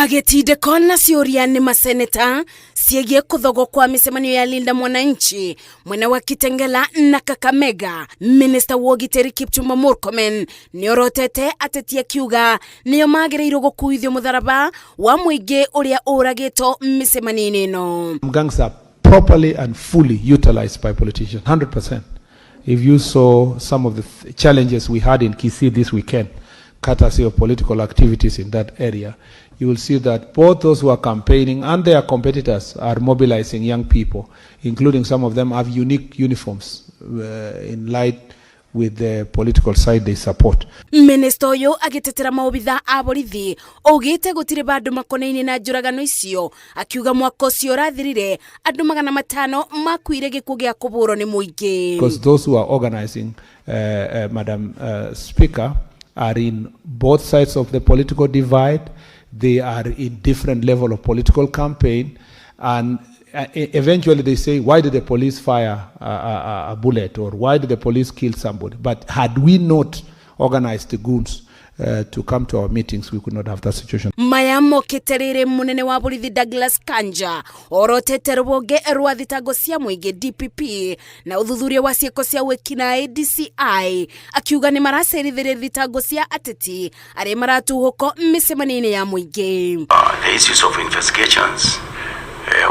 Magĩtindĩko na ciũria nĩ maseneta ciĩgiĩ kũthogwo kwa mĩcemanio ya Linda Mwananchi mwena wa Kitengela na Kakamega. Minista wa ũgitĩri Kipchumba Murkomen nĩorotete ateti akiuga nĩo magĩrĩirwo gũkuithio mũtharaba wa mũingĩ ũrĩa ũragĩtwo mĩcemanio-inĩ ĩno. Gangs are properly and fully utilized by politicians, 100%. If you saw some of the challenges we had in Kisii this weekend, courtesy of political activities in that area, you will see that both those who are campaigning and their competitors are mobilizing young people, including some of them have unique uniforms in light with the political side they support. Minister ũyũ agĩtetera maobitha a borithi oigĩte gũtirĩ bandũ makonaine na njũragano icio, akiuga mwaka ũcio ũrathirire andũ 500 makuire gĩkuũ gĩa kũbũrwo nĩ mũingĩ. Because those who are organizing, Madam Speaker, are in both sides of the political divide. They are in different level of political campaign, and eventually they say, why did the police fire a bullet, or why did the police kill somebody? But had we not organized the goons to come to our meetings, we could not have that situation. Mayamo keterere munene wa borithi Douglas Kanja orotete rũbonge rwa thitango cia mũingĩ DPP na ũthuthuria wa ciĩko cia wĩkinaĩ DCI, akiuga nĩ maracerithĩria thitango cia ateti arĩa maratuhũko mĩcemanio-inĩ ya mũingĩ. The issues of investigations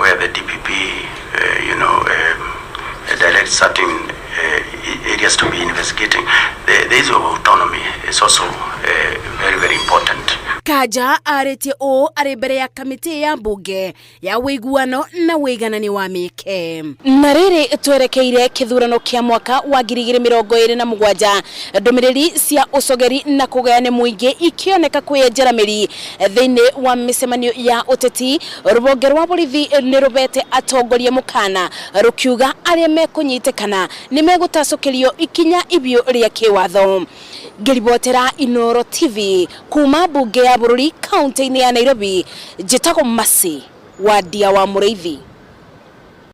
where the DPP direct certain areas to be investigating. The issue of autonomy is also very, very important. Kanja arĩtie ũũ arĩ mbere ya kamĩtĩ ya mbunge ya wĩiguano na wĩiganani wa mĩeke. Na rĩrĩ twerekeire kĩthurano kĩa mwaka wa 2027, ndũmĩrĩri cia ũcogeri na kũgayania mũingĩ ikĩoneka kwĩyenjera mĩri thĩinĩ wa mĩcemanio ya ũteti. Rũbonge rwa borithi nĩ rũbete atongoria mũkana rũkiuga arĩa mekũnyitĩkana nĩ megũtacũkĩrio ikinya ibio rĩa kĩwatho. Ngĩribotera Inooro TV kuma mbunge ya bũrũri kaunti-inĩ ya Nairobi, njĩtagwo Masi wa Dia wa Mũrĩithi.